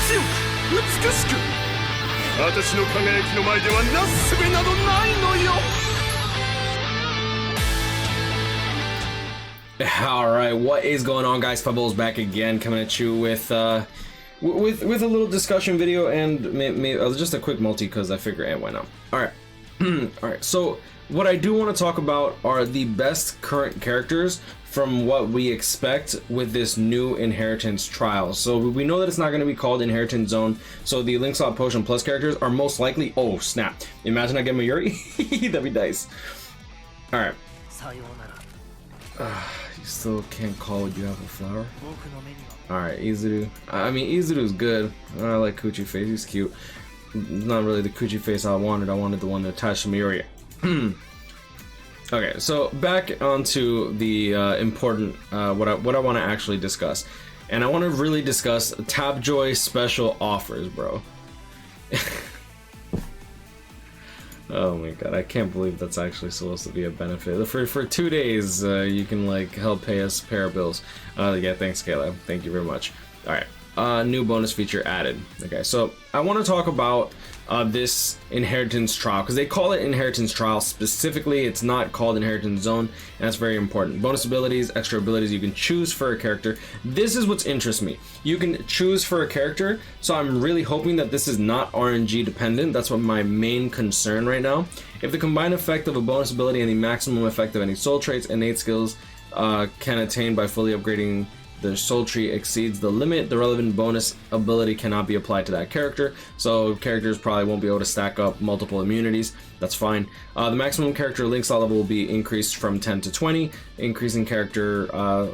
強く美しく、私の輝きの前ではなすすべなどないのよ。 Alright, what is going on, guys? SpitefulHopes back again, coming at you with a little discussion video and maybe just a quick multi because I figure, why not? Alright. Alright, so what I do want to talk about are the best current characters from what we expect with this new Inheritance trial. So we know that it's not going to be called Inheritance Zone, so the Link Slot Potion Plus characters are most likely... Oh, snap. Imagine I get Mayuri. That'd be nice. Alright. You still can't call what you have a flower? Alright, Izuru. I mean, Izuru's good. I like Coochie Face, he's cute. Not really the Coochie Face I wanted the one that attached to Mayuri. Okay, so back onto the important, what I want to actually discuss. And I want to really discuss Tapjoy special offers, bro. Oh my god, I can't believe that's actually supposed to be a benefit. For 2 days, you can like help pay us pay our bills. Yeah, thanks Kayla, thank you very much. Alright, new bonus feature added. Okay, so I want to talk about this Inheritance trial, because they call it Inheritance trial specifically. It's not called Inheritance Zone, and that's very important. Bonus abilities, extra abilities you can choose for a character. This is what interests me. You can choose for a character, so I'm really hoping that this is not RNG dependent. That's what my main concern right now. If the combined effect of a bonus ability and the maximum effect of any soul traits, innate skills can attain by fully upgrading the soul tree exceeds the limit, the relevant bonus ability cannot be applied to that character. So characters probably won't be able to stack up multiple immunities. That's fine. The maximum character link slot level will be increased from 10 to 20. Increasing character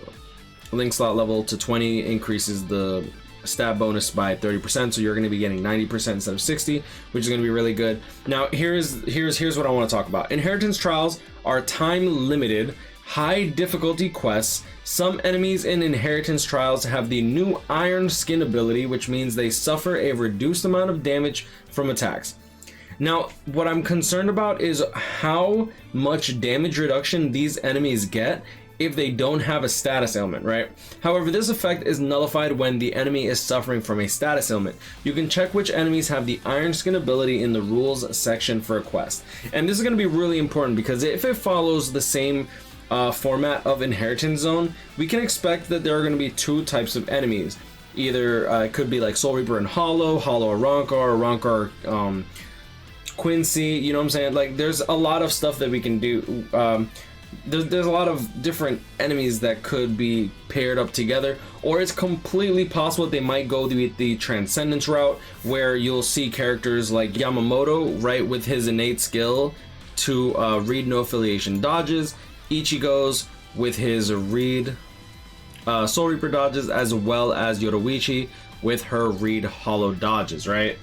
link slot level to 20 increases the stat bonus by 30%, so you're going to be getting 90% instead of 60, which is going to be really good. Now here's what I want to talk about. Inheritance trials are time limited, high difficulty quests. Some enemies in Inheritance trials have the new Iron Skin ability, which means they suffer a reduced amount of damage from attacks. Now, what I'm concerned about is how much damage reduction these enemies get if they don't have a status ailment, right? However, this effect is nullified when the enemy is suffering from a status ailment. You can check which enemies have the Iron Skin ability in the rules section for a quest. And this is going to be really important, because if it follows the same format of Inheritance Zone, we can expect that there are going to be two types of enemies. Either it could be like Soul Reaper and Hollow Rancor, Quincy, you know what I'm saying? Like, there's a lot of stuff that we can do. There's a lot of different enemies that could be paired up together, or it's completely possible that they might go the Transcendence route, where you'll see characters like Yamamoto, right, with his innate skill to read no affiliation dodges, Ichigo's with his read Soul Reaper dodges, as well as Yoruichi with her read hollow dodges, right?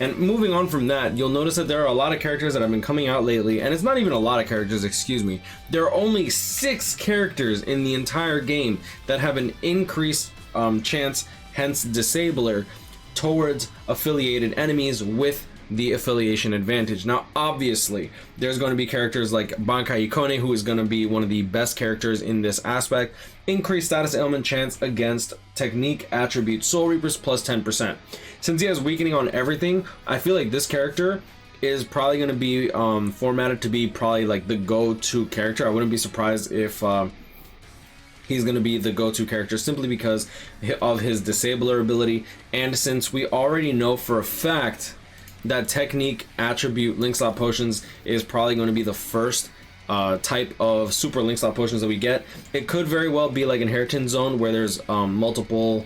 And moving on from that, you'll notice that there are a lot of characters that have been coming out lately, and it's not even a lot of characters, excuse me. There are only 6 characters in the entire game that have an increased chance, hence disabler, towards affiliated enemies with the affiliation advantage. Now obviously there's going to be characters like Bankai Ikone, who is going to be one of the best characters in this aspect. Increased status ailment chance against technique attribute Soul Reapers plus 10%. Since he has weakening on everything, I feel like this character is probably going to be formatted to be probably like the go-to character. I wouldn't be surprised if he's going to be the go-to character, simply because of his disabler ability. And since we already know for a fact that technique attribute link slot potions is probably going to be the first type of super link slot potions that we get, it could very well be like Inheritance Zone, where there's multiple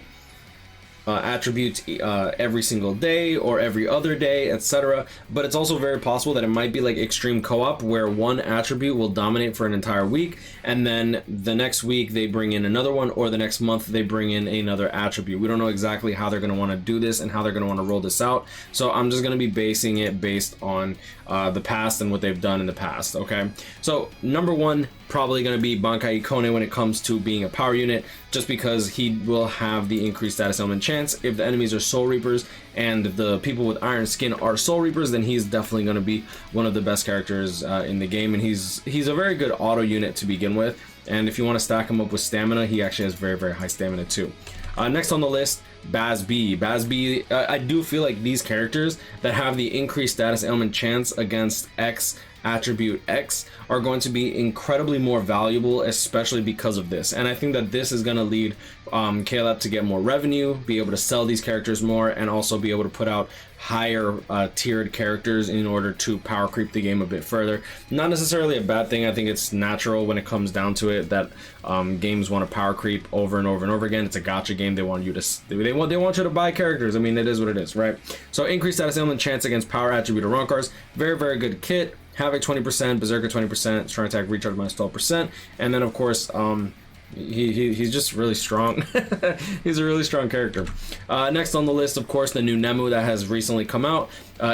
attributes every single day or every other day, etc. But it's also very possible that it might be like extreme co-op, where one attribute will dominate for an entire week, and then the next week they bring in another one, or the next month they bring in another attribute. We don't know exactly how they're going to want to do this and how they're going to want to roll this out, so I'm just going to be basing it based on the past and what they've done in the past. Okay, so number one, probably going to be Bankai Ikone when it comes to being a power unit, just because he will have the increased status element chance. If the enemies are Soul Reapers and the people with Iron Skin are Soul Reapers, then he's definitely going to be one of the best characters in the game, and he's a very good auto unit to begin with. And if you want to stack him up with stamina, he actually has very, very high stamina too. Next on the list, Baz B. I do feel like these characters that have the increased status ailment chance against X attribute X are going to be incredibly more valuable, especially because of this. And I think that this is going to lead Caleb to get more revenue, be able to sell these characters more, and also be able to put out higher tiered characters in order to power creep the game a bit further. Not necessarily a bad thing. I think it's natural when it comes down to it that games want to power creep over and over and over again. It's a gacha game. They want you to they want you to buy characters. I mean, it is what it is, right? So increased status ailment chance against power attribute or Ronkars. Very, very good kit. Havoc 20%, Berserker 20%, Strong Attack Recharge minus 12%, and then of course he's just really strong. He's a really strong character. Next on the list, of course, the new Nemo that has recently come out.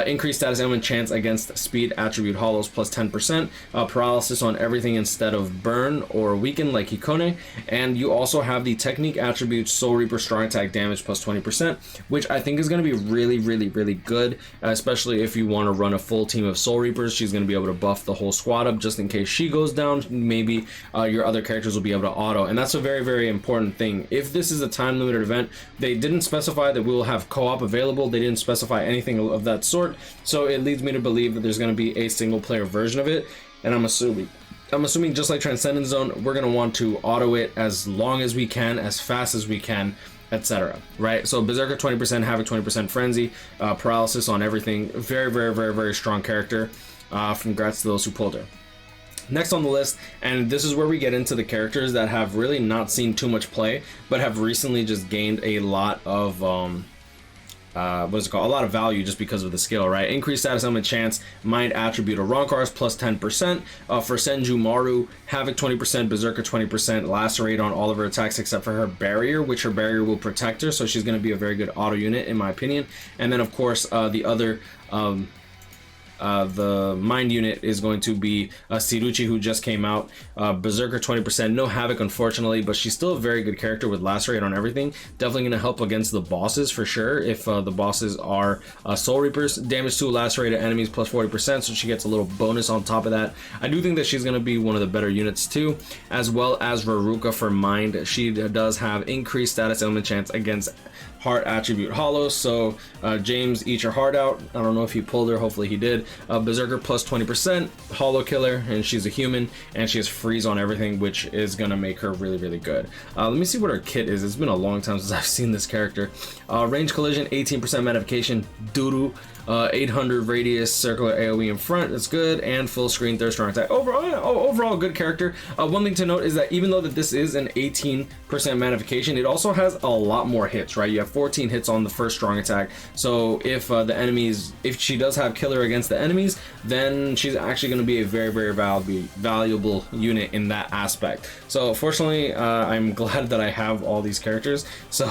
Increased status ailment chance against speed attribute hollows plus 10%, paralysis on everything instead of burn or weaken like Hikone, and you also have the technique attribute Soul Reaper strong attack damage plus 20%, which I think is going to be really, really, really good, especially if you want to run a full team of Soul Reapers. She's going to be able to buff the whole squad up just in case she goes down. Maybe your other characters will be able to auto, and that's a very, very important thing. If this is a time limited event, they didn't specify that we will have co-op available. They didn't specify anything of that sort, so it leads me to believe that there's going to be a single player version of it, and I'm assuming just like Transcendence Zone, we're going to want to auto it as long as we can, as fast as we can, etc. Right? So Berserker 20%, Havoc 20%, Frenzy, paralysis on everything. Very, very, very, very strong character. Congrats to those who pulled her. Next on the list, and this is where we get into the characters that have really not seen too much play, but have recently just gained a lot of a lot of value just because of the skill, right? Increased status element chance, mind attribute or Ronkars plus 10%. For Senju Maru, Havoc 20%, Berserker 20%, lacerate on all of her attacks except for her barrier, which her barrier will protect her, so she's going to be a very good auto unit in my opinion. And then of course the other the mind unit is going to be Sirucci, who just came out. Berserker 20%, no Havoc unfortunately, but she's still a very good character with lacerate on everything. Definitely going to help against the bosses for sure if the bosses are Soul Reapers. Damage to lacerated enemies plus 40%, so she gets a little bonus on top of that. I do think that she's going to be one of the better units too, as well as Veruca for mind. She does have increased status element chance against heart attribute hollow, so James, eat your heart out. I don't know if he pulled her, hopefully he did. Berserker plus 20%, hollow killer, and she's a human, and she has freeze on everything, which is gonna make her really, really good. Let me see what her kit is. It's been a long time since I've seen this character. Range collision, 18% magnification, doo-doo, 800 radius, circular AoE in front, that's good, and full screen third strong attack. Overall good character. One thing to note is that even though that this is an 18% magnification, it also has a lot more hits, right? You have 14 hits on the first strong attack, so if if she does have killer against the enemies, then she's actually going to be a very, very valuable unit in that aspect. So fortunately, I'm glad that I have all these characters, so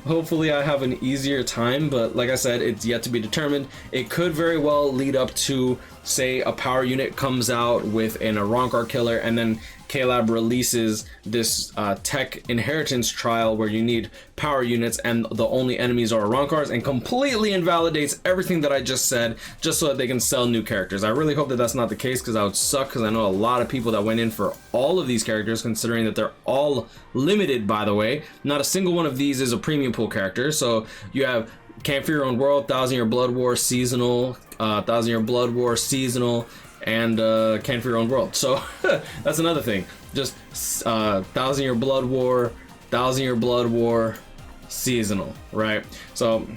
hopefully I have an easier time, but like I said, it's yet to be determined. It could very well lead up to, say, a power unit comes out with a Ronkar killer, and then Caleb releases this tech inheritance trial where you need power units and the only enemies are Ronkars, and completely invalidates everything that I just said just so that they can sell new characters. I really hope that that's not the case, because that would suck, because I know a lot of people that went in for all of these characters, considering that they're all limited, by the way. Not a single one of these is a premium pool character. So you have Camp for Your Own World, 1000 Year Blood War seasonal, 1000 Year Blood War seasonal, and Camp for Your Own World. So that's another thing. Just 1000 Year Blood War, 1000 Year Blood War seasonal, right? So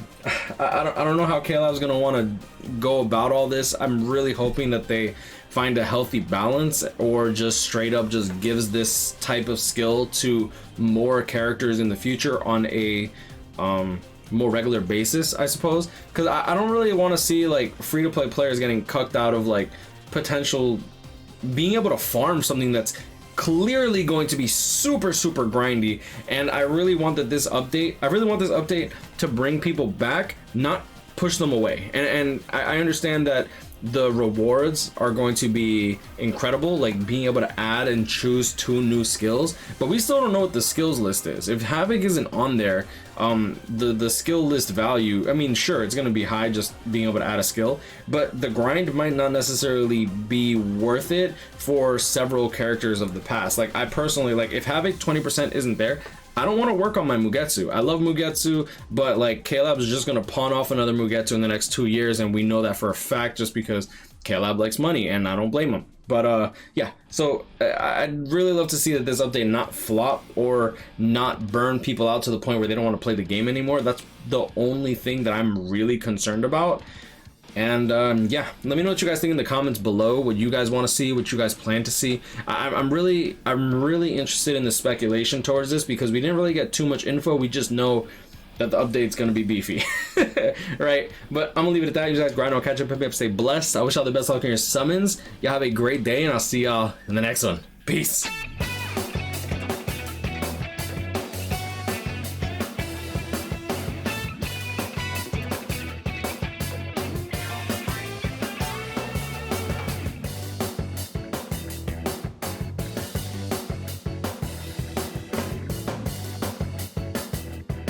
I don't know how Caleb's gonna want to go about all this. I'm really hoping that they find a healthy balance, or just straight up just gives this type of skill to more characters in the future on a more regular basis, I suppose, because I don't really want to see like free-to-play players getting cucked out of like potential being able to farm something that's clearly going to be super grindy. And I really want this update to bring people back, not push them away. And I understand that the rewards are going to be incredible, like being able to add and choose 2 new skills, but we still don't know what the skills list is. If Havoc isn't on there, the skill list value, I mean, sure, it's going to be high just being able to add a skill, but the grind might not necessarily be worth it for several characters of the past. Like I personally, like if Havoc 20% isn't there, I don't want to work on my Mugetsu. I love Mugetsu, but like K-Lab is just gonna pawn off another Mugetsu in the next 2 years, and we know that for a fact just because K-Lab likes money, and I don't blame him. But yeah, so I'd really love to see that this update not flop or not burn people out to the point where they don't want to play the game anymore. That's the only thing that I'm really concerned about. And yeah, let me know what you guys think in the comments below, what you guys want to see, what you guys plan to see. I'm really interested in the speculation towards this because we didn't really get too much info. We just know that the update's gonna be beefy. Right? But I'm gonna leave it at that. You guys grind on, catch up, stay blessed. I wish y'all the best luck in your summons. Y'all have a great day, and I'll see y'all in the next one. Peace.